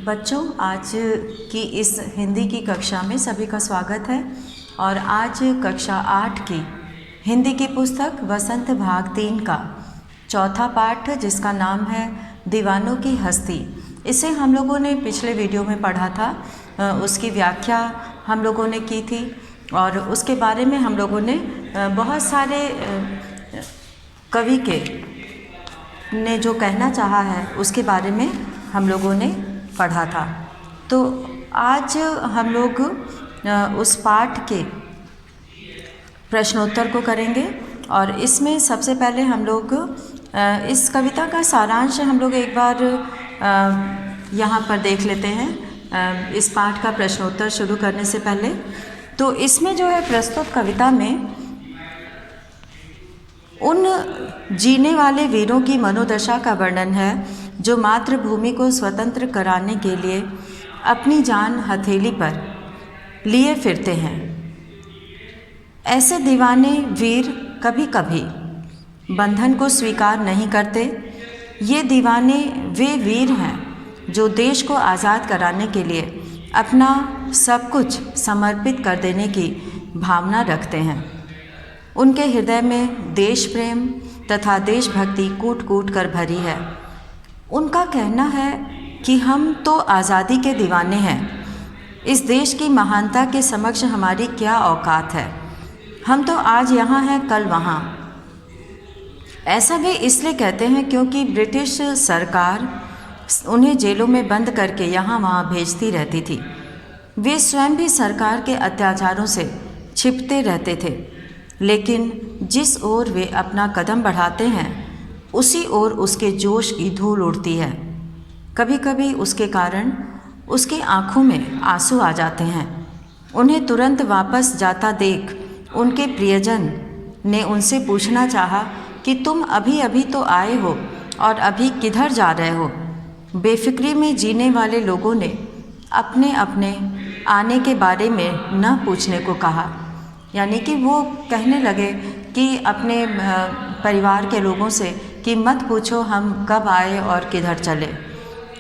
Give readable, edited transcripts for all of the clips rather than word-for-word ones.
बच्चों, आज की इस हिंदी की कक्षा में सभी का स्वागत है। और आज कक्षा 8 की हिंदी की पुस्तक वसंत भाग 3 का चौथा पाठ, जिसका नाम है दीवानों की हस्ती, इसे हम लोगों ने पिछले वीडियो में पढ़ा था। उसकी व्याख्या हम लोगों ने की थी और उसके बारे में हम लोगों ने बहुत सारे कवि के ने जो कहना चाहा है उसके बारे में हम लोगों ने पढ़ा था। तो आज हम लोग उस पाठ के प्रश्नोत्तर को करेंगे और इसमें सबसे पहले हम लोग इस कविता का सारांश हम लोग एक बार यहाँ पर देख लेते हैं इस पाठ का प्रश्नोत्तर शुरू करने से पहले। तो इसमें जो है प्रस्तुत कविता में उन जीने वाले वीरों की मनोदशा का वर्णन है जो मातृभूमि को स्वतंत्र कराने के लिए अपनी जान हथेली पर लिए फिरते हैं। ऐसे दीवाने वीर कभी कभी बंधन को स्वीकार नहीं करते। ये दीवाने वे वीर हैं जो देश को आज़ाद कराने के लिए अपना सब कुछ समर्पित कर देने की भावना रखते हैं। उनके हृदय में देश प्रेम तथा देशभक्ति कूट कूट कर भरी है। उनका कहना है कि हम तो आज़ादी के दीवाने हैं। इस देश की महानता के समक्ष हमारी क्या औकात है। हम तो आज यहाँ हैं, कल वहाँ। ऐसा वे इसलिए कहते हैं क्योंकि ब्रिटिश सरकार उन्हें जेलों में बंद करके यहाँ वहाँ भेजती रहती थी। वे स्वयं भी सरकार के अत्याचारों से छिपते रहते थे, लेकिन जिस ओर वे अपना कदम बढ़ाते हैं उसी ओर उसके जोश की धूल उड़ती है। कभी कभी उसके कारण उसकी आँखों में आंसू आ जाते हैं। उन्हें तुरंत वापस जाता देख उनके प्रियजन ने उनसे पूछना चाहा कि तुम अभी अभी तो आए हो और अभी किधर जा रहे हो। बेफिक्री में जीने वाले लोगों ने अपने अपने आने के बारे में न पूछने को कहा। यानी कि वो कहने लगे कि अपने परिवार के लोगों से कि मत पूछो हम कब आए और किधर चले।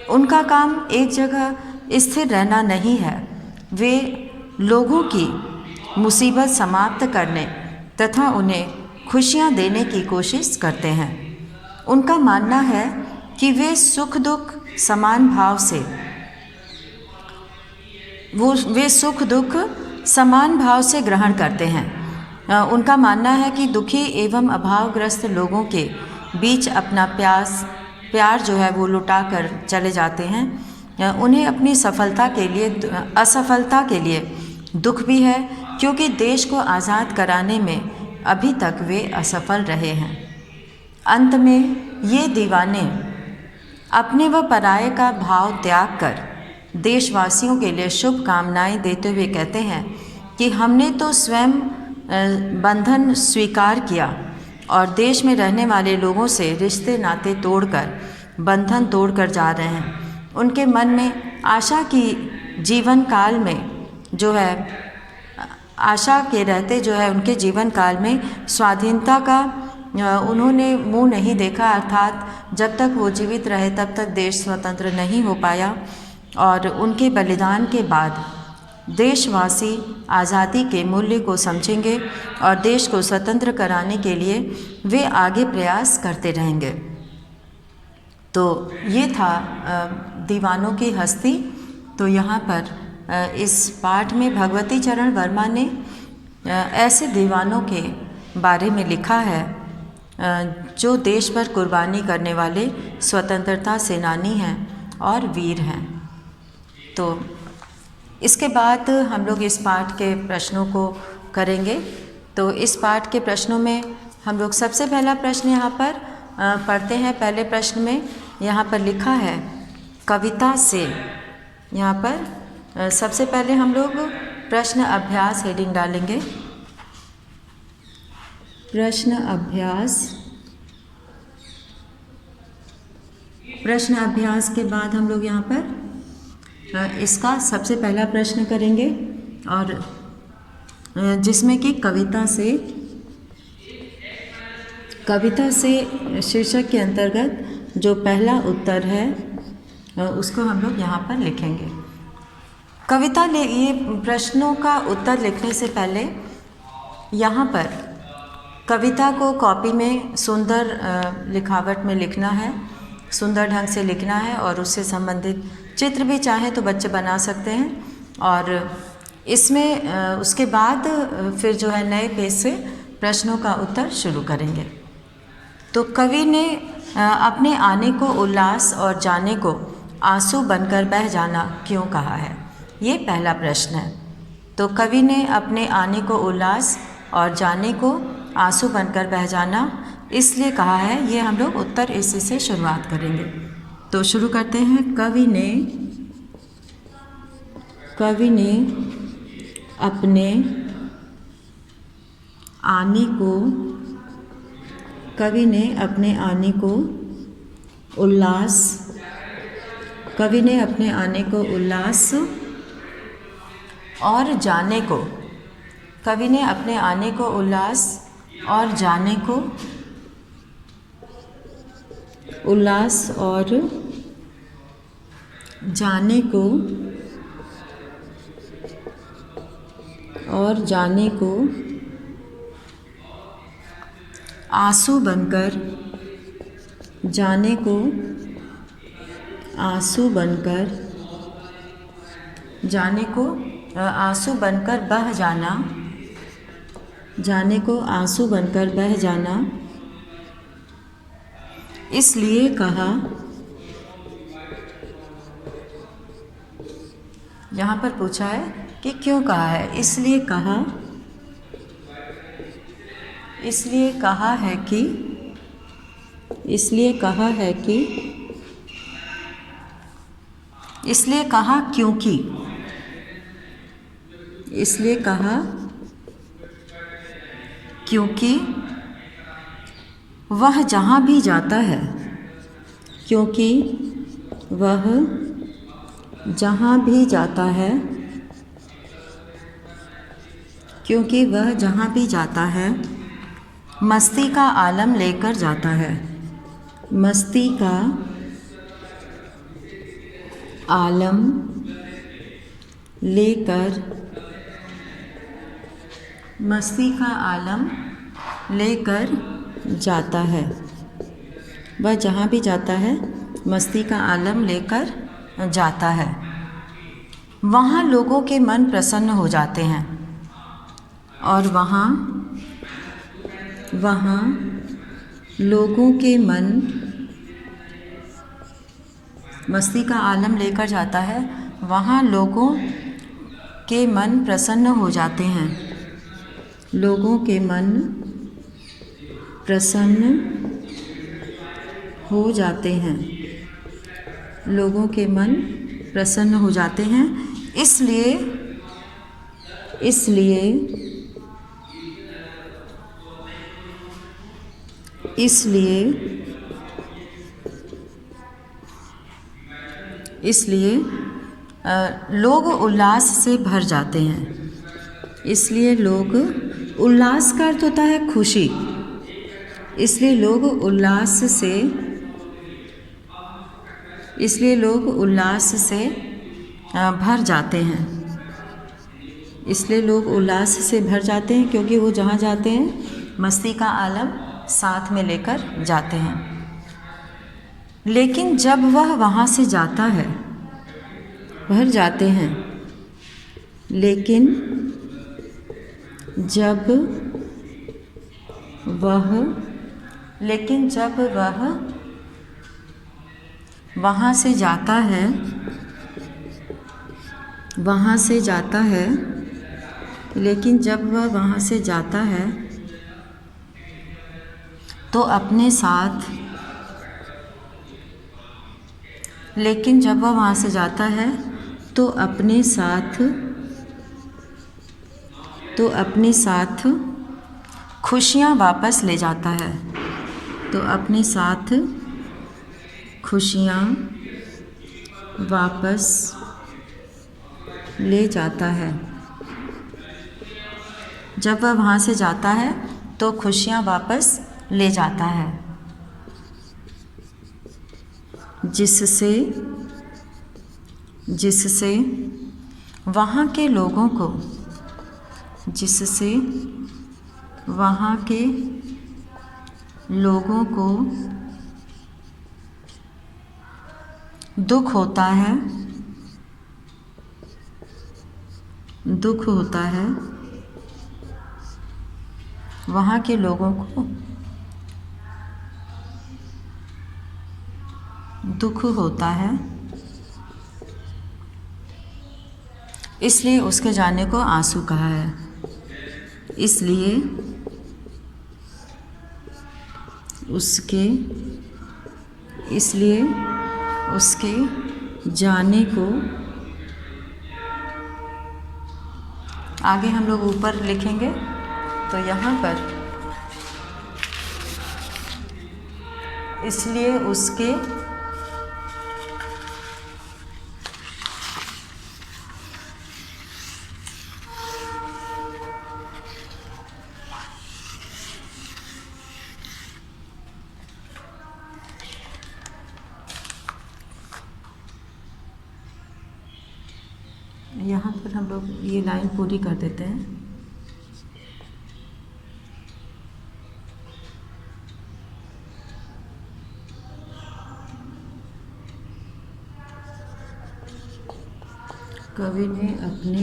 उनका काम एक जगह स्थिर रहना नहीं है। वे लोगों की मुसीबत समाप्त करने तथा उन्हें खुशियाँ देने की कोशिश करते हैं। उनका मानना है कि वे सुख दुख समान भाव से समान भाव से ग्रहण करते हैं। उनका मानना है कि दुखी एवं अभावग्रस्त लोगों के बीच अपना प्यार जो है वो लुटा कर चले जाते हैं। उन्हें अपनी असफलता के लिए दुख भी है, क्योंकि देश को आज़ाद कराने में अभी तक वे असफल रहे हैं। अंत में ये दीवाने अपने व पराये का भाव त्याग कर देशवासियों के लिए शुभकामनाएं देते हुए कहते हैं कि हमने तो स्वयं बंधन स्वीकार किया और देश में रहने वाले लोगों से रिश्ते नाते तोड़कर बंधन तोड़कर जा रहे हैं। उनके मन में आशा की जीवन काल में जो है आशा के रहते जो है उनके जीवन काल में स्वाधीनता का उन्होंने मुंह नहीं देखा, अर्थात जब तक वो जीवित रहे तब तक देश स्वतंत्र नहीं हो पाया। और उनके बलिदान के बाद देशवासी आज़ादी के मूल्य को समझेंगे और देश को स्वतंत्र कराने के लिए वे आगे प्रयास करते रहेंगे। तो ये था दीवानों की हस्ती। तो यहाँ पर इस पाठ में भगवती चरण वर्मा ने ऐसे दीवानों के बारे में लिखा है जो देश पर कुर्बानी करने वाले स्वतंत्रता सेनानी हैं और वीर हैं। तो इसके बाद हम लोग इस पाठ के प्रश्नों को करेंगे। तो इस पाठ के प्रश्नों में हम लोग सबसे पहला प्रश्न यहाँ पर पढ़ते हैं। पहले प्रश्न में यहाँ पर लिखा है कविता से। यहाँ पर सबसे पहले हम लोग प्रश्न अभ्यास हेडिंग डालेंगे। प्रश्न अभ्यास के बाद हम लोग यहाँ पर इसका सबसे पहला प्रश्न करेंगे और जिसमें कि कविता से शीर्षक के अंतर्गत जो पहला उत्तर है उसको हम लोग यहाँ पर लिखेंगे। कविता ये प्रश्नों का उत्तर लिखने से पहले यहाँ पर कविता को कॉपी में सुंदर लिखावट में लिखना है, सुंदर ढंग से लिखना है, और उससे संबंधित चित्र भी चाहें तो बच्चे बना सकते हैं। और इसमें उसके बाद फिर जो है नए पेज से प्रश्नों का उत्तर शुरू करेंगे। तो कवि ने अपने आने को उल्लास और जाने को आंसू बनकर बह जाना क्यों कहा है, ये पहला प्रश्न है। तो कवि ने अपने आने को उल्लास और जाने को आंसू बनकर बह जाना इसलिए कहा है, ये हम लोग उत्तर इसी से शुरुआत करेंगे। तो शुरू करते हैं। कवि ने अपने आने को उल्लास और जाने को आंसू बनकर बह जाना इसलिए कहा। यहाँ पर पूछा है कि क्यों कहा है, इसलिए कहा क्योंकि वह जहाँ भी जाता है मस्ती का आलम लेकर जाता है। मस्ती का आलम लेकर जाता है। वह जहाँ भी जाता है मस्ती का आलम लेकर जाता है। वहाँ लोगों के मन प्रसन्न हो जाते हैं, और वहाँ लोगों के मन, मस्ती का आलम लेकर जाता है, वहाँ लोगों के मन प्रसन्न हो जाते हैं। लोगों के मन प्रसन्न हो जाते हैं। इसलिए लोग उल्लास से भर जाते हैं। इसलिए लोग, उल्लास का अर्थ होता है खुशी, इसलिए लोग उल्लास से भर जाते हैं। क्योंकि वो जहाँ जाते हैं मस्ती का आलम साथ में लेकर जाते हैं। लेकिन जब वह वहाँ से जाता है, भर जाते हैं, लेकिन जब वह वहाँ से जाता है, लेकिन जब वह वहाँ से जाता है तो अपने साथ, लेकिन जब वह वहाँ से जाता है तो अपने साथ खुशियाँ वापस ले जाता है। तो अपने साथ खुशियाँ वापस ले जाता है। जब वह वहाँ से जाता है तो खुशियाँ वापस ले जाता है, जिससे जिससे वहाँ के लोगों को दुख होता है वहाँ के लोगों को दुख होता है, इसलिए उसके जाने को आंसू कहा है। इसलिए उसके जाने को, आगे हम लोग ऊपर लिखेंगे तो यहाँ पर इसलिए उसके यहाँ पर हम लोग ये लाइन पूरी कर देते हैं। कवि ने अपने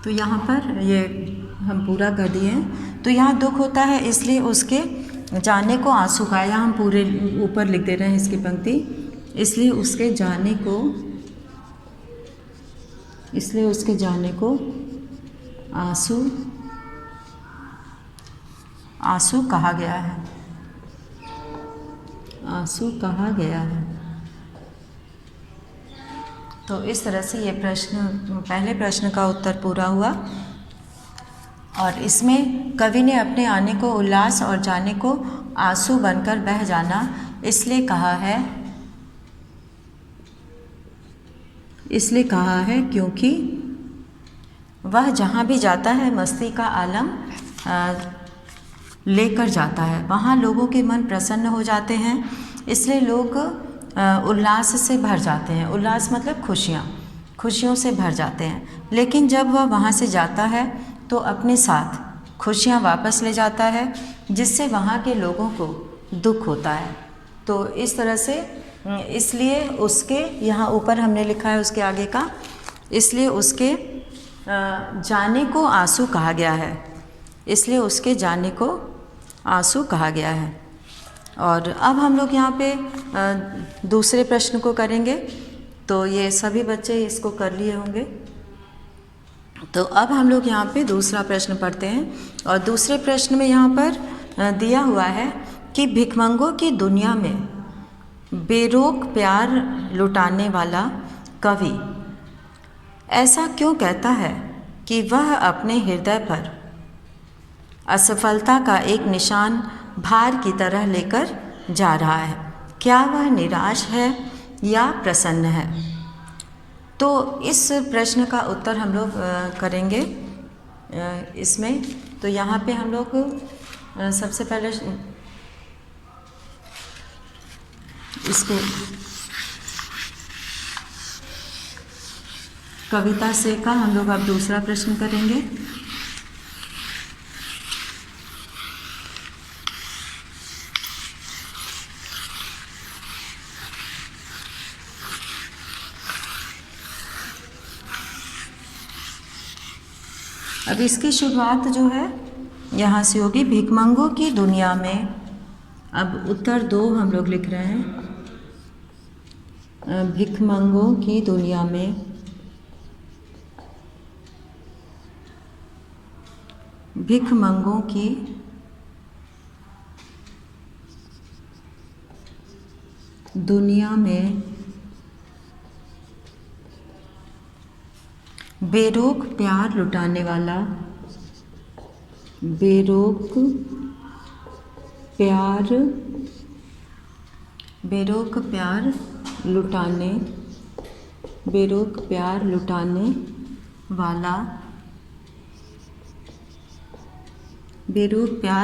तो यहाँ पर ये हम पूरा कर दिए हैं। तो यहाँ दुख होता है इसलिए उसके जाने को आंसू का, यहाँ हम पूरे ऊपर लिख दे रहे हैं इसकी पंक्ति। इसलिए उसके जाने को आंसू कहा गया है। तो इस तरह से ये पहले प्रश्न का उत्तर पूरा हुआ। और इसमें कवि ने अपने आने को उल्लास और जाने को आंसू बनकर बह जाना इसलिए कहा है क्योंकि वह जहाँ भी जाता है मस्ती का आलम लेकर जाता है। वहाँ लोगों के मन प्रसन्न हो जाते हैं, इसलिए लोग उल्लास से भर जाते हैं। उल्लास मतलब खुशियों से भर जाते हैं। लेकिन जब वह वहाँ से जाता है तो अपने साथ खुशियाँ वापस ले जाता है, जिससे वहाँ के लोगों को दुख होता है। तो इस तरह से इसलिए उसके, यहाँ ऊपर हमने लिखा है उसके आगे का, इसलिए उसके जाने को आंसू कहा गया है। इसलिए उसके जाने को आंसू कहा गया है। और अब हम लोग यहाँ पे दूसरे प्रश्न को करेंगे। तो ये सभी बच्चे इसको कर लिए होंगे। तो अब हम लोग यहाँ पे दूसरा प्रश्न पढ़ते हैं। और दूसरे प्रश्न में यहाँ पर दिया हुआ है कि भिखमंगों की दुनिया में बेरोक प्यार लुटाने वाला कवि ऐसा क्यों कहता है कि वह अपने हृदय पर असफलता का एक निशान भार की तरह लेकर जा रहा है। क्या वह निराश है या प्रसन्न है? तो इस प्रश्न का उत्तर हम लोग करेंगे इसमें। तो यहाँ पे हम लोग सबसे पहले इसको कविता से का हम लोग अब दूसरा प्रश्न करेंगे। अब इसकी शुरुआत जो है यहाँ से होगी, भिखमंगों की दुनिया में। अब उत्तर 2 हम लोग लिख रहे हैं। भिखमंगों की दुनिया में भिखमंगों की दुनिया में बेरोक प्यार लुटाने वाला, बेरोक प्यार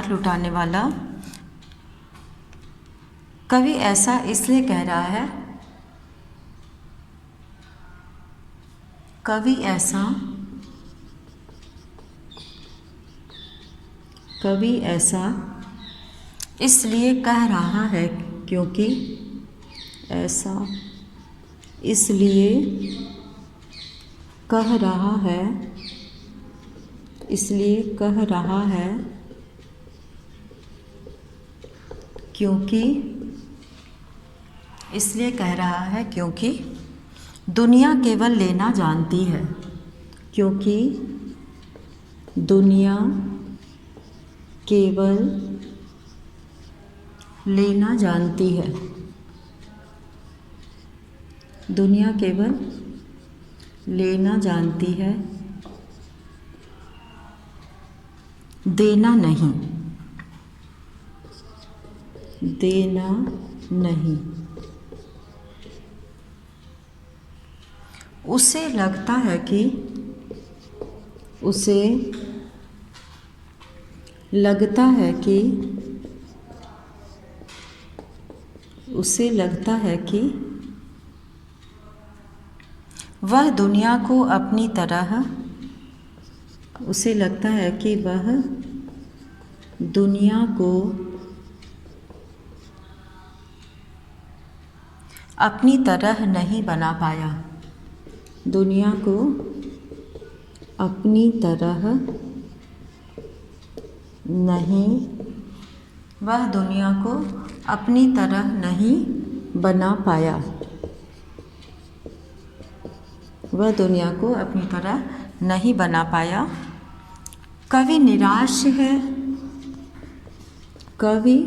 लुटाने वाला कवि ऐसा इसलिए कह रहा है, कवि ऐसा इसलिए कह रहा है क्योंकि ऐसा इसलिए कह रहा है, इसलिए कह रहा है क्योंकि, इसलिए कह रहा है क्योंकि दुनिया केवल लेना जानती है, क्योंकि दुनिया केवल लेना जानती है, दुनिया केवल लेना जानती है, देना नहीं, देना नहीं। उसे लगता है कि, उसे लगता है कि, उसे लगता है कि वह दुनिया को अपनी तरह, उसे लगता है कि वह दुनिया को अपनी तरह नहीं बना पाया, दुनिया को अपनी तरह नहीं, वह दुनिया को अपनी तरह नहीं बना पाया, वह दुनिया को अपनी तरह नहीं बना पाया। कवि निराश है, कवि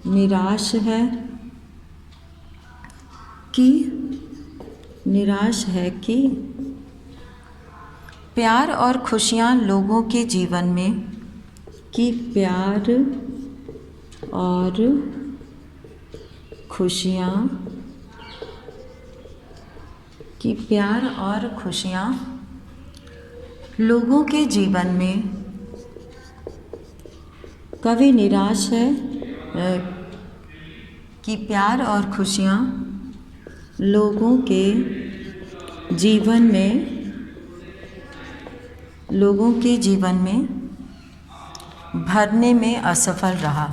निराश है कि, निराश है कि प्यार और खुशियाँ लोगों के जीवन में, कि प्यार और खुशियाँ, कि प्यार और खुशियाँ लोगों के जीवन में, कवि निराश है कि प्यार और खुशियाँ लोगों के जीवन में, लोगों के जीवन में भरने में असफल रहा,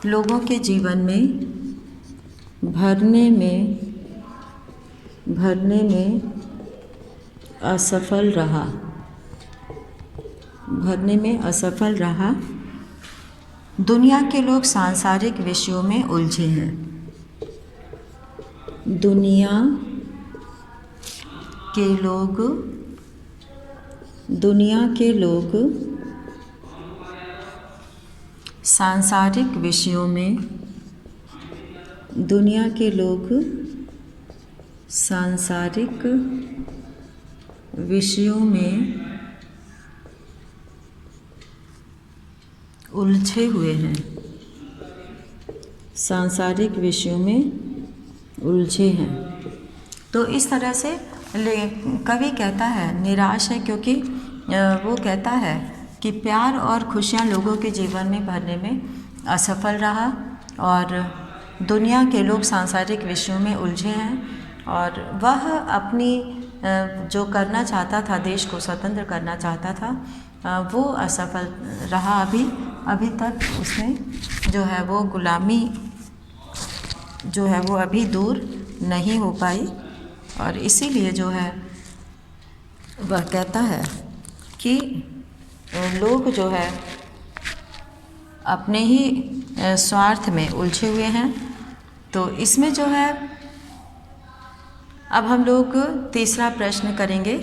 लोगों के जीवन में भरने में असफल रहा, भरने में असफल रहा। दुनिया के लोग सांसारिक विषयों में उलझे हैं, दुनिया के लोग, दुनिया के लोग सांसारिक विषयों में, दुनिया के लोग सांसारिक विषयों में उलझे हुए हैं, सांसारिक विषयों में उलझे हैं। तो इस तरह से कवि कहता है निराश है क्योंकि वो कहता है कि प्यार और खुशियाँ लोगों के जीवन में भरने में असफल रहा और दुनिया के लोग सांसारिक विषयों में उलझे हैं और वह अपनी जो करना चाहता था, देश को स्वतंत्र करना चाहता था, वो असफल रहा। अभी तक उसमें जो है वो गुलामी जो है वो अभी दूर नहीं हो पाई और इसीलिए जो है वह कहता है कि लोग जो है अपने ही स्वार्थ में उलझे हुए हैं। तो इसमें जो है अब हम लोग तीसरा प्रश्न करेंगे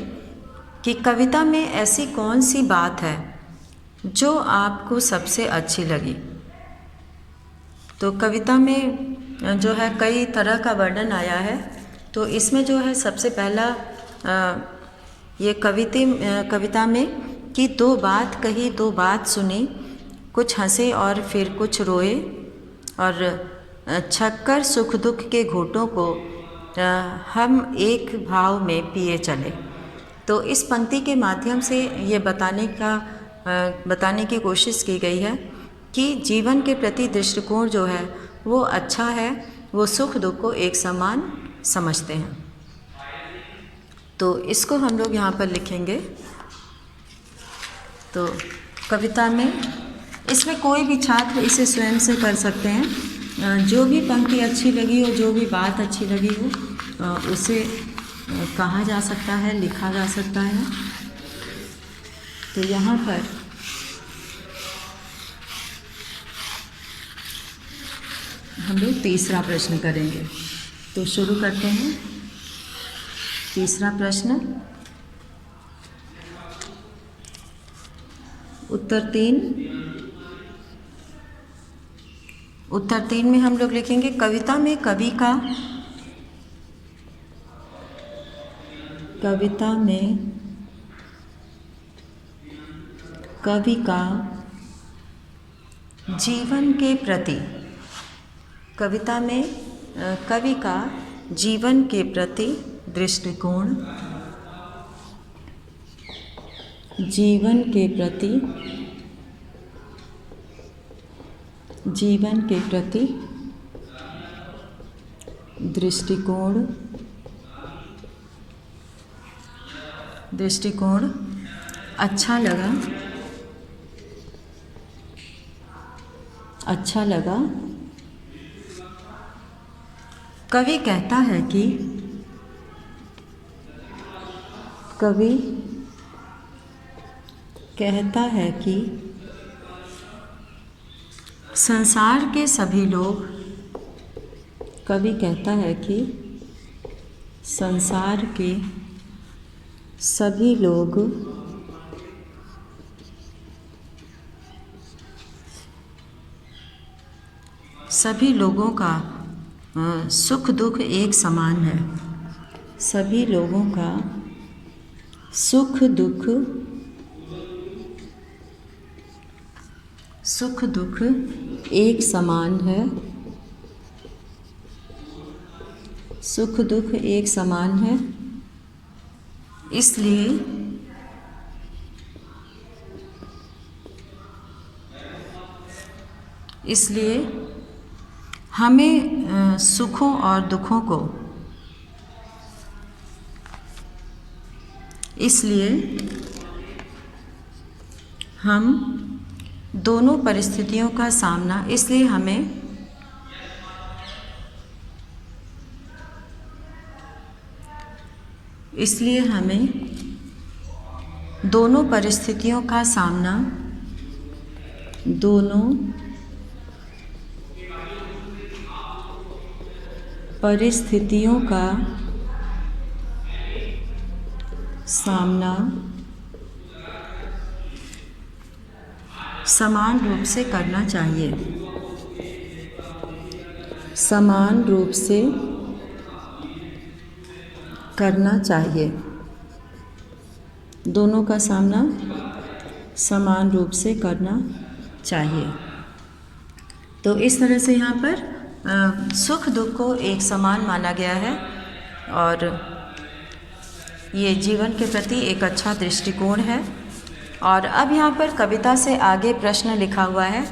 कि कविता में ऐसी कौन सी बात है जो आपको सबसे अच्छी लगी। तो कविता में जो है कई तरह का वर्णन आया है, तो इसमें जो है सबसे पहला ये कविता में कि दो बात कही दो बात सुनी, कुछ हंसे और फिर कुछ रोए और छक्कर सुख दुख के घूंटों को हम एक भाव में पिए चले। तो इस पंक्ति के माध्यम से ये बताने की कोशिश की गई है कि जीवन के प्रति दृष्टिकोण जो है वो अच्छा है, वो सुख दुख को एक समान समझते हैं। तो इसको हम लोग यहाँ पर लिखेंगे। तो कविता में इसमें कोई भी छात्र इसे स्वयं से कर सकते हैं। जो भी पंक्ति अच्छी लगी हो, जो भी बात अच्छी लगी हो, उसे कहा जा सकता है, लिखा जा सकता है। तो यहाँ पर हम लोग तीसरा प्रश्न करेंगे। तो शुरू करते हैं। तीसरा प्रश्न, उत्तर 3 में हम लोग लिखेंगे कविता में कवि का जीवन के प्रति, कविता में कवि का जीवन के प्रति दृष्टिकोण, जीवन के प्रति दृष्टिकोण अच्छा लगा। कवि कहता है कि संसार के सभी लोग, कवि कहता है कि संसार के सभी लोग सभी लोगों का सुख दुख एक समान है। सभी लोगों का सुख दुख एक समान है। सुख दुख एक समान है। इसलिए हमें सुखों और दुखों को, इसलिए हम दोनों परिस्थितियों का सामना, इसलिए हमें दोनों परिस्थितियों का सामना, दोनों परिस्थितियों का सामना समान रूप से करना चाहिए। समान रूप से करना चाहिए। दोनों का सामना समान रूप से करना चाहिए। तो इस तरह से यहाँ पर सुख दुख को एक समान माना गया है और ये जीवन के प्रति एक अच्छा दृष्टिकोण है। और अब यहाँ पर कविता से आगे प्रश्न लिखा हुआ है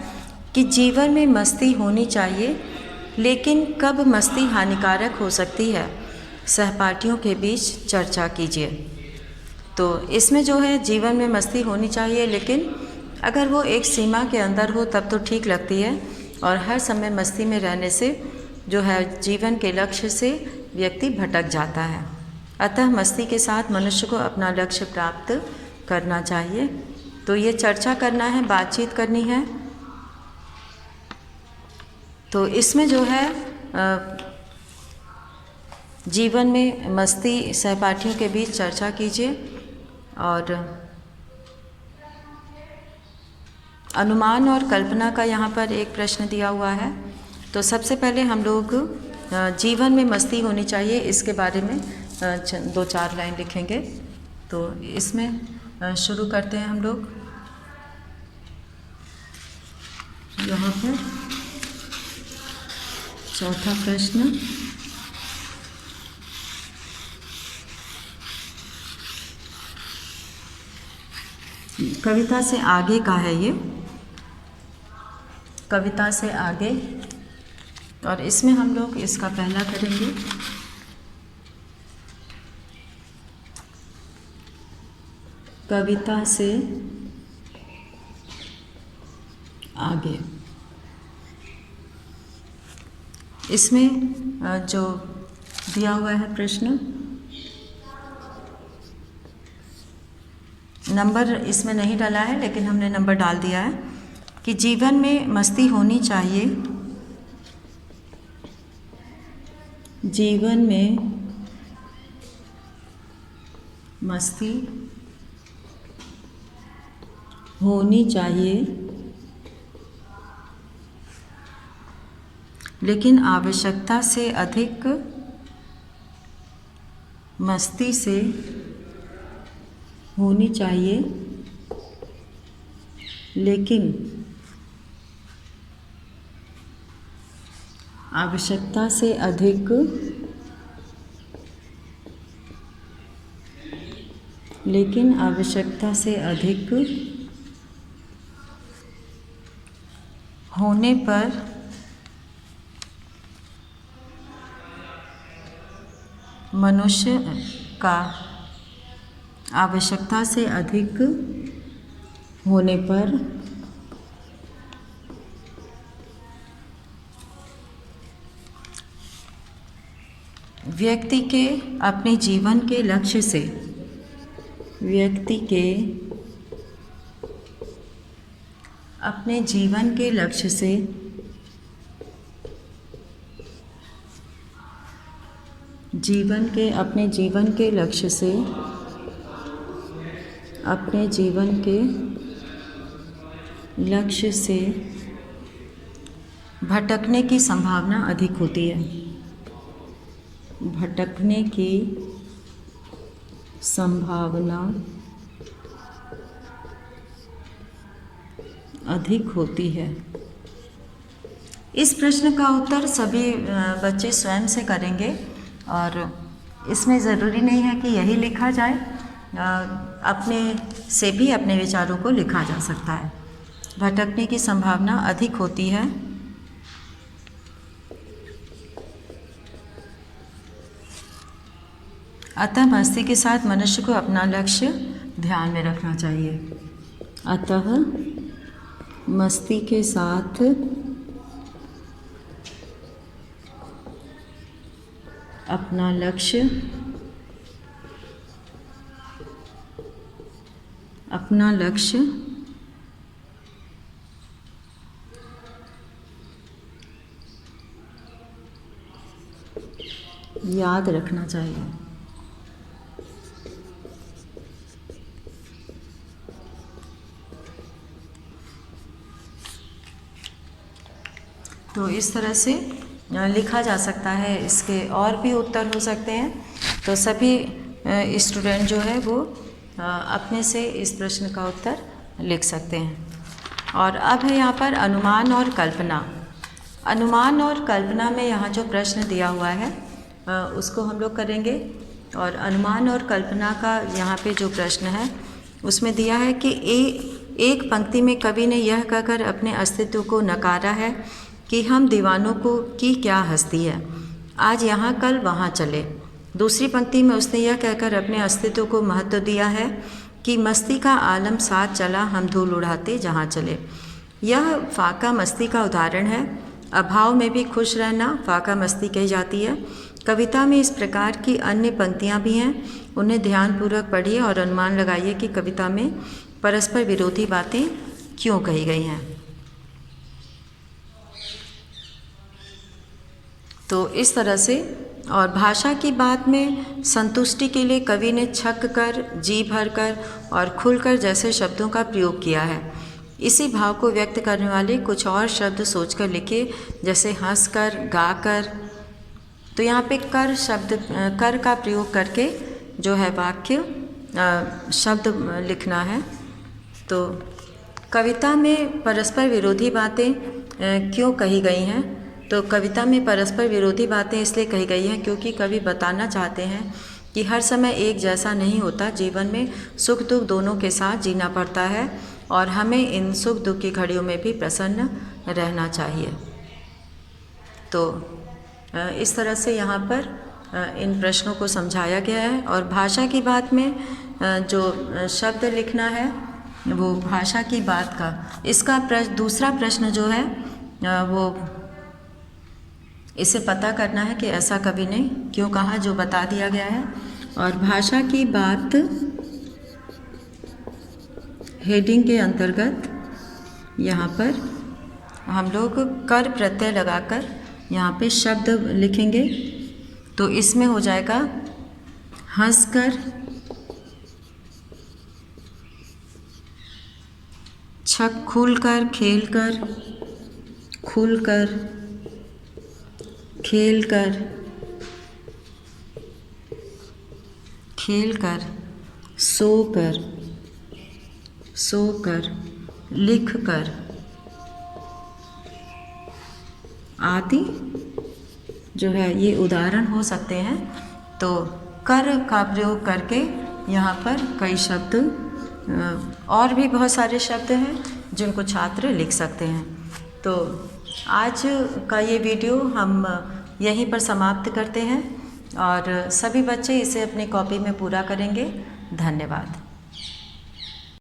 कि जीवन में मस्ती होनी चाहिए, लेकिन कब मस्ती हानिकारक हो सकती है, सहपाठियों के बीच चर्चा कीजिए। तो इसमें जो है जीवन में मस्ती होनी चाहिए, लेकिन अगर वो एक सीमा के अंदर हो तब तो ठीक लगती है, और हर समय मस्ती में रहने से जो है जीवन के लक्ष्य से व्यक्ति भटक जाता है। अतः मस्ती के साथ मनुष्य को अपना लक्ष्य प्राप्त करना चाहिए। तो ये चर्चा करना है, बातचीत करनी है। तो इसमें जो है जीवन में मस्ती, सहपाठियों के बीच चर्चा कीजिए। और अनुमान और कल्पना का यहाँ पर एक प्रश्न दिया हुआ है। तो सबसे पहले हम लोग जीवन में मस्ती होनी चाहिए, इसके बारे में 2-4 लाइन लिखेंगे। तो इसमें शुरू करते हैं हम लोग। यहाँ पर चौथा प्रश्न, कविता से आगे का है ये। कविता से आगे, और इसमें हम लोग इसका पहला करेंगे। कविता से आगे। इसमें जो दिया हुआ है प्रश्न, नंबर इसमें नहीं डाला है, लेकिन हमने नंबर डाल दिया है कि जीवन में मस्ती होनी चाहिए, जीवन में मस्ती होनी चाहिए, लेकिन आवश्यकता से अधिक मस्ती से होनी चाहिए, लेकिन आवश्यकता से अधिक होने पर मनुष्य का आवश्यकता से अधिक होने पर व्यक्ति के अपने जीवन के लक्ष्य से अपने जीवन के लक्ष्य से भटकने की संभावना अधिक होती है, भटकने की संभावना अधिक होती है। इस प्रश्न का उत्तर सभी बच्चे स्वयं से करेंगे, और इसमें ज़रूरी नहीं है कि यही लिखा जाए, अपने से भी अपने विचारों को लिखा जा सकता है। भटकने की संभावना अधिक होती है, अतः मस्ती के साथ मनुष्य को अपना लक्ष्य ध्यान में रखना चाहिए। अतः मस्ती के साथ अपना लक्ष्य याद रखना चाहिए। तो इस तरह से लिखा जा सकता है। इसके और भी उत्तर हो सकते हैं, तो सभी स्टूडेंट जो है वो अपने से इस प्रश्न का उत्तर लिख सकते हैं। और अब है यहाँ पर अनुमान और कल्पना। अनुमान और कल्पना में यहाँ जो प्रश्न दिया हुआ है उसको हम लोग करेंगे। और अनुमान और कल्पना का यहाँ पे जो प्रश्न है उसमें दिया है कि एक पंक्ति में कवि ने यह कहकर अपने अस्तित्व को नकारा है कि हम दीवानों की क्या हस्ती है, आज यहाँ कल वहाँ चले। दूसरी पंक्ति में उसने यह कहकर अपने अस्तित्व को महत्व दिया है कि मस्ती का आलम साथ चला, हम धूल उड़ाते जहाँ चले। यह फाका मस्ती का उदाहरण है। अभाव में भी खुश रहना फाका मस्ती कही जाती है। कविता में इस प्रकार की अन्य पंक्तियाँ भी हैं, उन्हें ध्यानपूर्वक पढ़िए और अनुमान लगाइए कि कविता में परस्पर विरोधी बातें क्यों कही गई हैं। तो इस तरह से, और भाषा की बात में संतुष्टि के लिए कवि ने छक कर, जी भर कर और खुलकर जैसे शब्दों का प्रयोग किया है। इसी भाव को व्यक्त करने वाले कुछ और शब्द सोचकर लिखे, जैसे हंस कर, गा कर। तो यहाँ पे कर का प्रयोग करके जो है वाक्य शब्द लिखना है। तो कविता में परस्पर विरोधी बातें क्यों कही गई हैं? तो कविता में परस्पर विरोधी बातें इसलिए कही गई हैं क्योंकि कवि बताना चाहते हैं कि हर समय एक जैसा नहीं होता। जीवन में सुख दुख दोनों के साथ जीना पड़ता है और हमें इन सुख दुख की घड़ियों में भी प्रसन्न रहना चाहिए। तो इस तरह से यहाँ पर इन प्रश्नों को समझाया गया है। और भाषा की बात में जो शब्द लिखना है वो भाषा की बात का, इसका दूसरा प्रश्न जो है वो इसे पता करना है कि ऐसा कभी नहीं क्यों कहा, जो बता दिया गया है। और भाषा की बात हेडिंग के अंतर्गत यहाँ पर हम लोग कर प्रत्यय लगाकर यहाँ पे शब्द लिखेंगे। तो इसमें हो जाएगा हंसकर, छक खुलकर, खेलकर, खुलकर, खेलकर, खेलकर, सोकर, सोकर, लिखकर आदि जो है ये उदाहरण हो सकते हैं। तो कर का प्रयोग करके यहाँ पर कई शब्द और भी बहुत सारे शब्द हैं जिनको छात्र लिख सकते हैं। तो आज का ये वीडियो हम यहीं पर समाप्त करते हैं और सभी बच्चे इसे अपनी कॉपी में पूरा करेंगे। धन्यवाद।